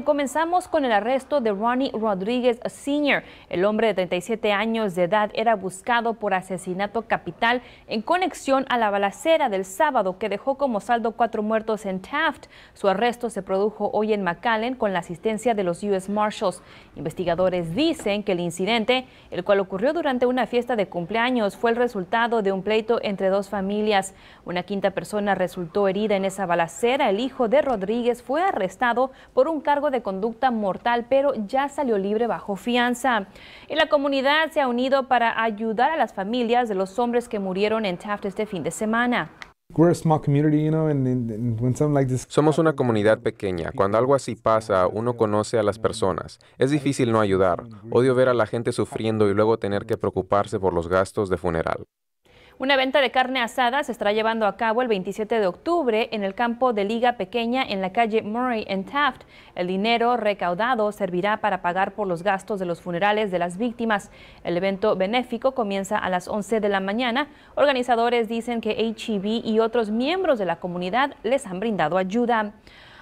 Comenzamos con el arresto de Ronnie Rodríguez Sr. El hombre de 37 años de edad era buscado por asesinato capital en conexión a la balacera del sábado que dejó como saldo 4 muertos en Taft. Su arresto se produjo hoy en McAllen con la asistencia de los U.S. Marshals. Investigadores dicen que el incidente, el cual ocurrió durante una fiesta de cumpleaños, fue el resultado de un pleito entre dos familias. Una quinta persona resultó herida en esa balacera. El hijo de Rodríguez fue arrestado por un cargo de conducta mortal, pero ya salió libre bajo fianza. Y la comunidad se ha unido para ayudar a las familias de los hombres que murieron en Taft este fin de semana. Somos una comunidad pequeña. Cuando algo así pasa, uno conoce a las personas. Es difícil no ayudar. Odio ver a la gente sufriendo y luego tener que preocuparse por los gastos de funeral. Una venta de carne asada se estará llevando a cabo el 27 de octubre en el campo de Liga Pequeña en la calle Murray en Taft. El dinero recaudado servirá para pagar por los gastos de los funerales de las víctimas. El evento benéfico comienza a las 11 de la mañana. Organizadores dicen que H-E-B y otros miembros de la comunidad les han brindado ayuda.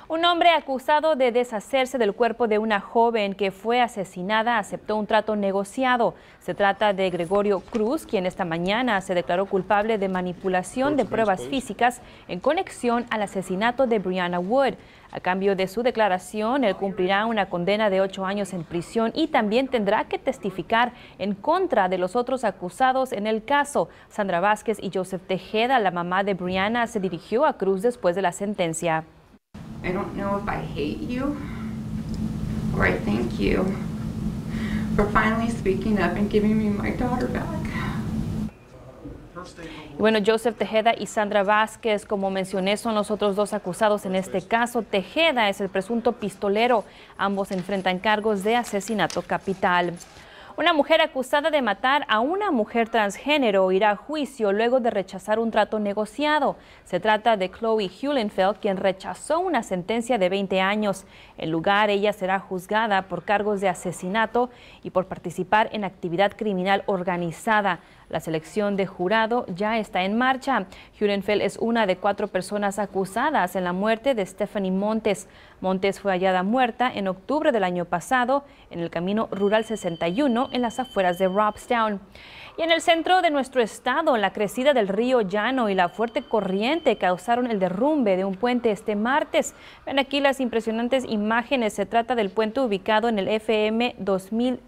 Un hombre acusado de deshacerse del cuerpo de una joven que fue asesinada aceptó un trato negociado. Se trata de Gregorio Cruz, quien esta mañana se declaró culpable de manipulación de pruebas físicas en conexión al asesinato de Brianna Wood. A cambio de su declaración, él cumplirá una condena de 8 años en prisión y también tendrá que testificar en contra de los otros acusados en el caso. Sandra Vázquez y Joseph Tejeda, la mamá de Brianna, se dirigió a Cruz después de la sentencia. I don't know if I hate you or I thank you for finally speaking up and giving me my daughter back. Bueno, Joseph Tejeda y Sandra Vázquez, como mencioné, son los otros dos acusados en este caso. Tejeda es el presunto pistolero. Ambos enfrentan cargos de asesinato capital. Una mujer acusada de matar a una mujer transgénero irá a juicio luego de rechazar un trato negociado. Se trata de Chloe Hulenfeld, quien rechazó una sentencia de 20 años. En lugar, ella será juzgada por cargos de asesinato y por participar en actividad criminal organizada. La selección de jurado ya está en marcha. Hulenfeld es una de 4 personas acusadas en la muerte de Stephanie Montes. Montes fue hallada muerta en octubre del año pasado en el Camino Rural 61 en las afueras de Robstown. Y en el centro de nuestro estado, la crecida del río Llano y la fuerte corriente causaron el derrumbe de un puente este martes. Ven aquí las impresionantes imágenes. Se trata del puente ubicado en el FM 2900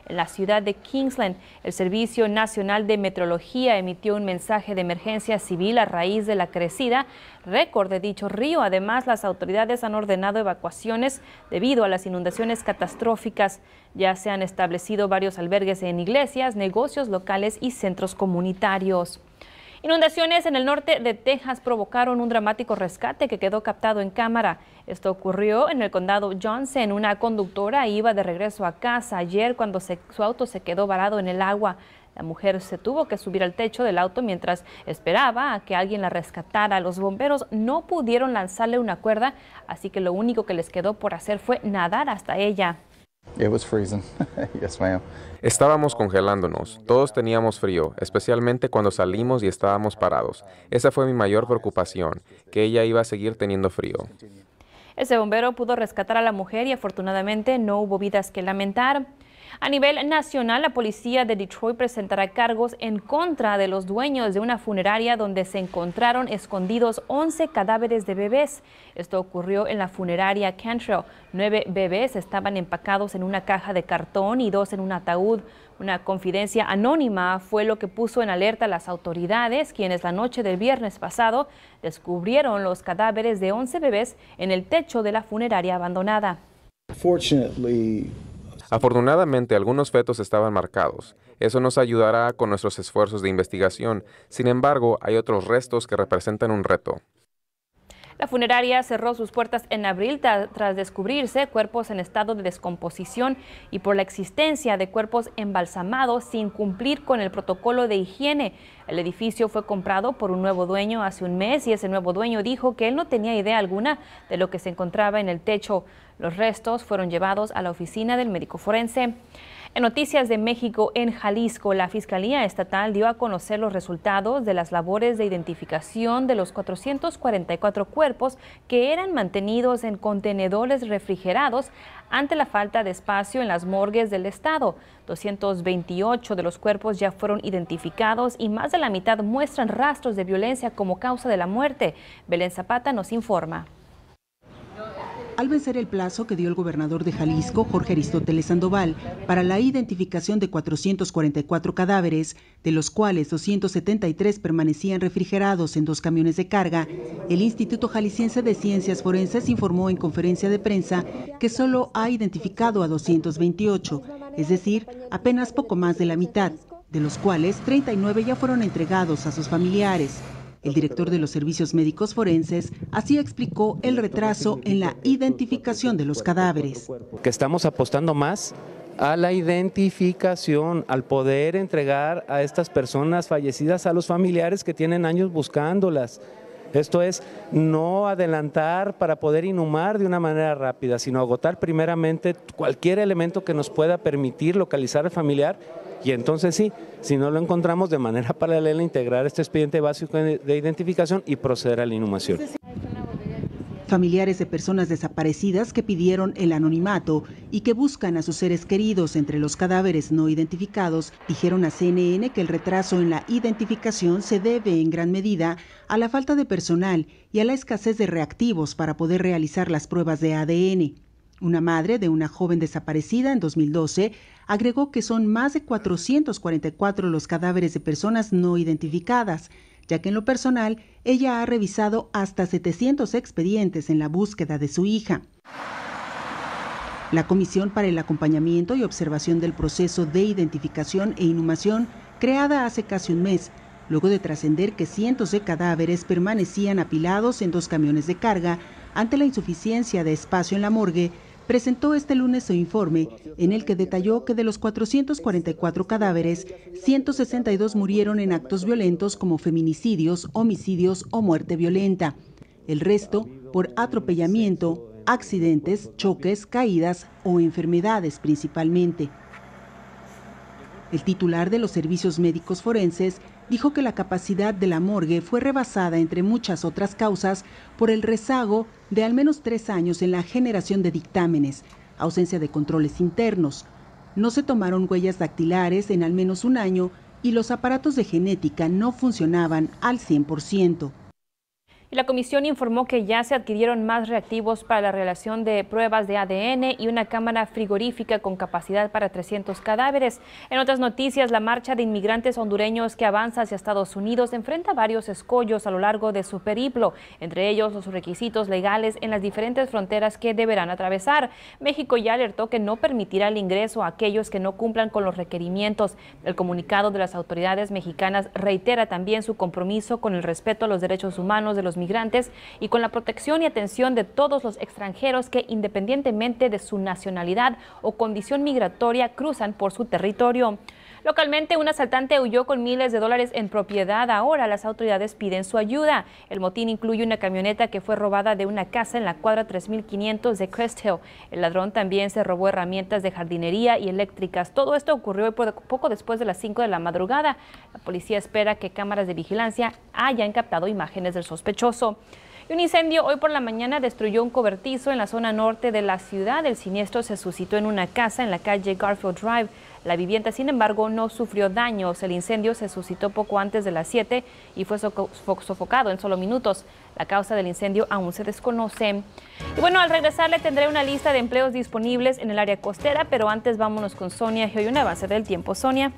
en la ciudad de Kingsland. El Servicio Nacional de Meteorología emitió un mensaje de emergencia civil a raíz de la crecida récord de dicho río. Además, las autoridades han ordenado evacuaciones debido a las inundaciones catastróficas. Ya se han establecido varios albergues en iglesias, negocios locales y centros comunitarios. Inundaciones en el norte de Texas provocaron un dramático rescate que quedó captado en cámara. Esto ocurrió en el condado Johnson. Una conductora iba de regreso a casa ayer cuando su auto se quedó varado en el agua. La mujer se tuvo que subir al techo del auto mientras esperaba a que alguien la rescatara. Los bomberos no pudieron lanzarle una cuerda, así que lo único que les quedó por hacer fue nadar hasta ella. It was freezing. Yes, ma'am. Estábamos congelándonos. Todos teníamos frío, especialmente cuando salimos y estábamos parados. Esa fue mi mayor preocupación, que ella iba a seguir teniendo frío. Ese bombero pudo rescatar a la mujer y afortunadamente no hubo vidas que lamentar. A nivel nacional, la policía de Detroit presentará cargos en contra de los dueños de una funeraria donde se encontraron escondidos 11 cadáveres de bebés. Esto ocurrió en la funeraria Cantrell. 9 bebés estaban empacados en una caja de cartón y 2 en un ataúd. Una confidencia anónima fue lo que puso en alerta a las autoridades, quienes la noche del viernes pasado descubrieron los cadáveres de 11 bebés en el techo de la funeraria abandonada. Afortunadamente, algunos fetos estaban marcados. Eso nos ayudará con nuestros esfuerzos de investigación. Sin embargo, hay otros restos que representan un reto. La funeraria cerró sus puertas en abril tras descubrirse cuerpos en estado de descomposición y por la existencia de cuerpos embalsamados sin cumplir con el protocolo de higiene. El edificio fue comprado por un nuevo dueño hace un mes y ese nuevo dueño dijo que él no tenía idea alguna de lo que se encontraba en el techo. Los restos fueron llevados a la oficina del médico forense. En noticias de México, en Jalisco, la Fiscalía Estatal dio a conocer los resultados de las labores de identificación de los 444 cuerpos que eran mantenidos en contenedores refrigerados ante la falta de espacio en las morgues del estado. 228 de los cuerpos ya fueron identificados y más de la mitad muestran rastros de violencia como causa de la muerte. Belén Zapata nos informa. Al vencer el plazo que dio el gobernador de Jalisco, Jorge Aristóteles Sandoval, para la identificación de 444 cadáveres, de los cuales 273 permanecían refrigerados en 2 camiones de carga, el Instituto Jalisciense de Ciencias Forenses informó en conferencia de prensa que solo ha identificado a 228, es decir, apenas poco más de la mitad, de los cuales 39 ya fueron entregados a sus familiares. El director de los servicios médicos forenses así explicó el retraso en la identificación de los cadáveres. Que estamos apostando más a la identificación, al poder entregar a estas personas fallecidas a los familiares que tienen años buscándolas. Esto es, no adelantar para poder inhumar de una manera rápida, sino agotar primeramente cualquier elemento que nos pueda permitir localizar al familiar. Y entonces sí, si no lo encontramos, de manera paralela integrar este expediente básico de identificación y proceder a la inhumación. Familiares de personas desaparecidas que pidieron el anonimato y que buscan a sus seres queridos entre los cadáveres no identificados, dijeron a CNN que el retraso en la identificación se debe en gran medida a la falta de personal y a la escasez de reactivos para poder realizar las pruebas de ADN. Una madre de una joven desaparecida en 2012 agregó que son más de 444 los cadáveres de personas no identificadas, ya que en lo personal ella ha revisado hasta 700 expedientes en la búsqueda de su hija. La Comisión para el Acompañamiento y Observación del Proceso de Identificación e Inhumación, creada hace casi un mes, luego de trascender que cientos de cadáveres permanecían apilados en 2 camiones de carga ante la insuficiencia de espacio en la morgue, presentó este lunes su informe en el que detalló que de los 444 cadáveres, 162 murieron en actos violentos como feminicidios, homicidios o muerte violenta. El resto por atropellamiento, accidentes, choques, caídas o enfermedades principalmente. El titular de los servicios médicos forenses dijo que la capacidad de la morgue fue rebasada, entre muchas otras causas, por el rezago de al menos 3 años en la generación de dictámenes, ausencia de controles internos. No se tomaron huellas dactilares en al menos un año y los aparatos de genética no funcionaban al 100%. La comisión informó que ya se adquirieron más reactivos para la realización de pruebas de ADN y una cámara frigorífica con capacidad para 300 cadáveres. En otras noticias, la marcha de inmigrantes hondureños que avanza hacia Estados Unidos enfrenta varios escollos a lo largo de su periplo, entre ellos los requisitos legales en las diferentes fronteras que deberán atravesar. México ya alertó que no permitirá el ingreso a aquellos que no cumplan con los requerimientos. El comunicado de las autoridades mexicanas reitera también su compromiso con el respeto a los derechos humanos de los migrantes y con la protección y atención de todos los extranjeros que, independientemente de su nacionalidad o condición migratoria, cruzan por su territorio. Localmente, un asaltante huyó con miles de dólares en propiedad. Ahora las autoridades piden su ayuda. El motín incluye una camioneta que fue robada de una casa en la cuadra 3500 de Crest Hill. El ladrón también se robó herramientas de jardinería y eléctricas. Todo esto ocurrió poco después de las 5 de la madrugada. La policía espera que cámaras de vigilancia hayan captado imágenes del sospechoso. Y un incendio hoy por la mañana destruyó un cobertizo en la zona norte de la ciudad. El siniestro se suscitó en una casa en la calle Garfield Drive. La vivienda, sin embargo, no sufrió daños. El incendio se suscitó poco antes de las 7 y fue sofocado en solo minutos. La causa del incendio aún se desconoce. Y bueno, al regresar le tendré una lista de empleos disponibles en el área costera, pero antes vámonos con Sonia y hoy un avance del tiempo. Sonia.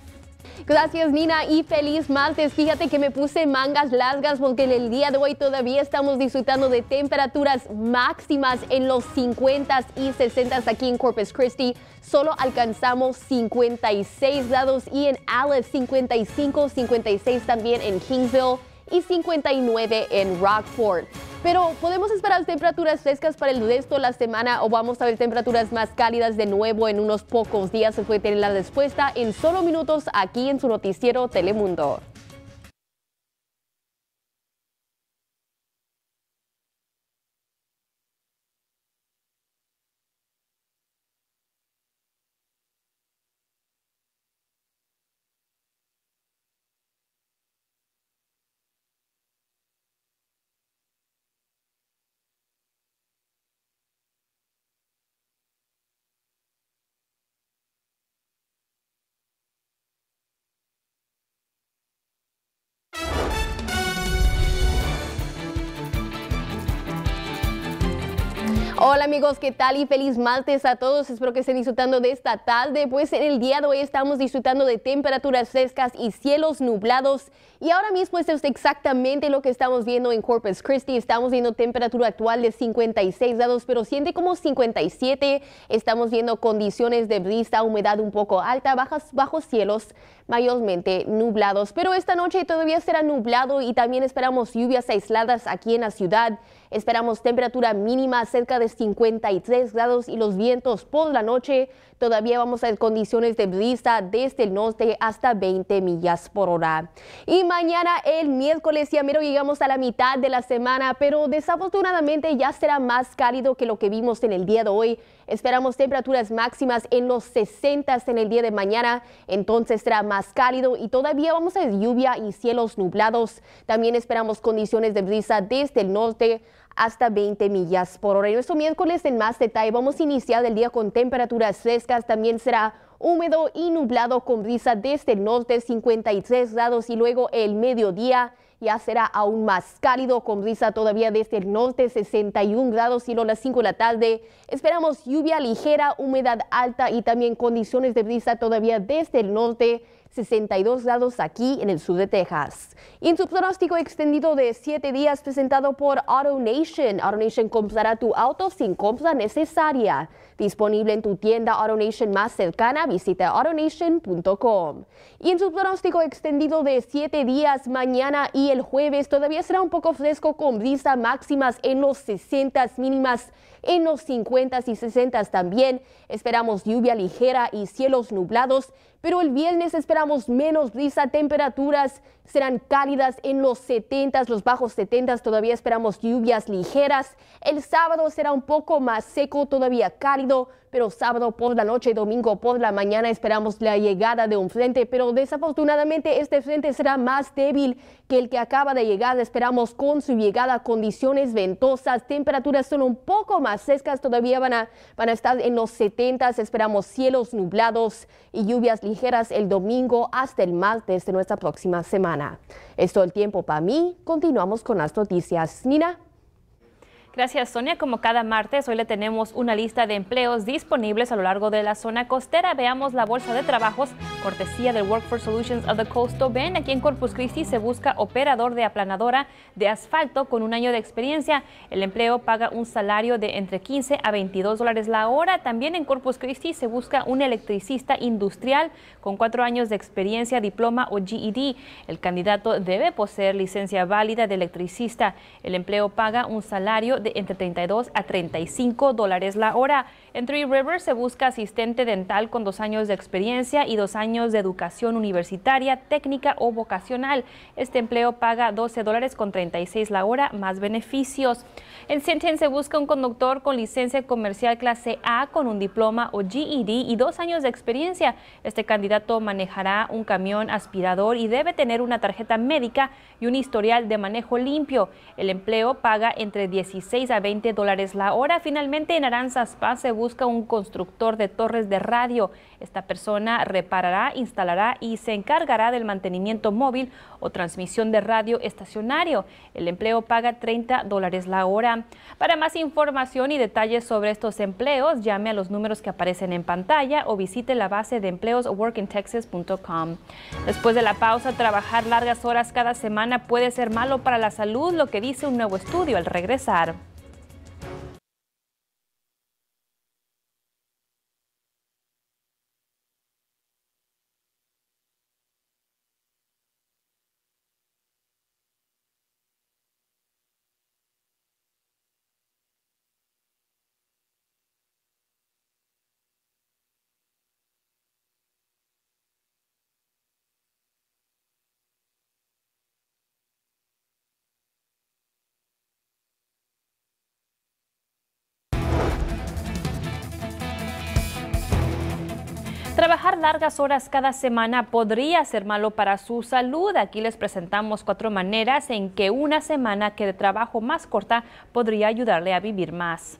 Gracias, Nina, y feliz martes. Fíjate que me puse mangas largas porque en el día de hoy todavía estamos disfrutando de temperaturas máximas en los 50s y 60s aquí en Corpus Christi. Solo alcanzamos 56 grados y en Alice 55, 56 también en Kingsville y 59 en Rockport. Pero podemos esperar temperaturas frescas para el resto de la semana o vamos a ver temperaturas más cálidas de nuevo en unos pocos días. Se puede tener la respuesta en solo minutos aquí en su noticiero Telemundo. Hola amigos, ¿qué tal? Y feliz martes a todos. Espero que estén disfrutando de esta tarde. Pues en el día de hoy estamos disfrutando de temperaturas frescas y cielos nublados. Y ahora mismo esto es exactamente lo que estamos viendo en Corpus Christi. Estamos viendo temperatura actual de 56 grados, pero siente como 57. Estamos viendo condiciones de brisa, humedad un poco alta, bajos cielos, mayormente nublados. Pero esta noche todavía será nublado y también esperamos lluvias aisladas aquí en la ciudad. Esperamos temperatura mínima cerca de 53 grados y los vientos por la noche todavía vamos a ver condiciones de brisa desde el norte hasta 20 millas por hora. Y mañana el miércoles ya mero llegamos a la mitad de la semana, pero desafortunadamente ya será más cálido que lo que vimos en el día de hoy. Esperamos temperaturas máximas en los 60 en el día de mañana, entonces será más cálido y todavía vamos a ver lluvia y cielos nublados. También esperamos condiciones de brisa desde el norte hasta 20 millas por hora. Y nuestro miércoles en más detalle vamos a iniciar el día con temperaturas frescas. También será húmedo y nublado con brisa desde el norte, 53 grados y luego el mediodía ya será aún más cálido con brisa todavía desde el norte, 61 grados y luego a las 5 de la tarde esperamos lluvia ligera, humedad alta y también condiciones de brisa todavía desde el norte, 62 grados aquí en el sur de Texas. Y en su pronóstico extendido de 7 días presentado por AutoNation, AutoNation comprará tu auto sin compra necesaria. Disponible en tu tienda AutoNation más cercana, visita AutoNation.com. Y en su pronóstico extendido de 7 días, mañana y el jueves todavía será un poco fresco con brisa máximas en los 60, mínimas en los 50 y 60 también. Esperamos lluvia ligera y cielos nublados, pero el viernes esperamos menos brisa, temperaturas serán cálidas en los 70, los bajos 70, todavía esperamos lluvias ligeras. El sábado será un poco más seco, todavía cálido, pero sábado por la noche y domingo por la mañana esperamos la llegada de un frente, pero desafortunadamente este frente será más débil que el que acaba de llegar. Esperamos con su llegada condiciones ventosas, temperaturas son un poco más frescas, todavía van a estar en los 70, esperamos cielos nublados y lluvias ligeras el domingo hasta el martes de nuestra próxima semana. Es todo el tiempo para mí, continuamos con las noticias. Nina. Gracias, Sonia. Como cada martes, hoy le tenemos una lista de empleos disponibles a lo largo de la zona costera. Veamos la bolsa de trabajos, cortesía del Workforce Solutions of the Coastal Bend. Aquí en Corpus Christi se busca operador de aplanadora de asfalto con 1 año de experiencia. El empleo paga un salario de entre 15 a 22 dólares la hora. También en Corpus Christi se busca un electricista industrial con 4 años de experiencia, diploma o GED. El candidato debe poseer licencia válida de electricista. El empleo paga un salario de entre 32 a 35 dólares la hora. En Three Rivers se busca asistente dental con 2 años de experiencia y 2 años de educación universitaria, técnica o vocacional. Este empleo paga 12 dólares con 36 la hora más beneficios. En Sinton se busca un conductor con licencia comercial clase A con un diploma o GED y 2 años de experiencia. Este candidato manejará un camión aspirador y debe tener una tarjeta médica y un historial de manejo limpio. El empleo paga entre 16 a 20 dólares la hora. Finalmente, en Aransas Pass se busca un constructor de torres de radio. Esta persona reparará, instalará y se encargará del mantenimiento móvil o transmisión de radio estacionario. El empleo paga 30 dólares la hora. Para más información y detalles sobre estos empleos, llame a los números que aparecen en pantalla o visite la base de empleos workintexas.com. Después de la pausa, trabajar largas horas cada semana puede ser malo para la salud, lo que dice un nuevo estudio al regresar. Trabajar largas horas cada semana podría ser malo para su salud. Aquí les presentamos 4 maneras en que una semana de trabajo más corta podría ayudarle a vivir más.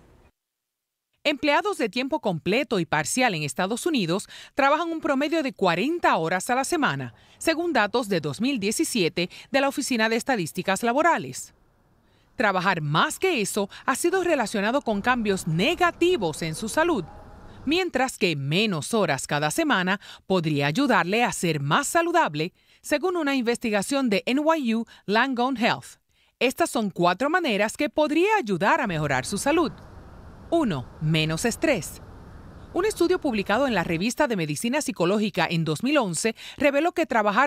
Empleados de tiempo completo y parcial en Estados Unidos trabajan un promedio de 40 horas a la semana, según datos de 2017 de la Oficina de Estadísticas Laborales. Trabajar más que eso ha sido relacionado con cambios negativos en su salud, mientras que menos horas cada semana podría ayudarle a ser más saludable, según una investigación de NYU Langone Health. Estas son 4 maneras que podría ayudar a mejorar su salud. 1. Menos estrés. Un estudio publicado en la revista de Medicina Psicológica en 2011 reveló que trabajar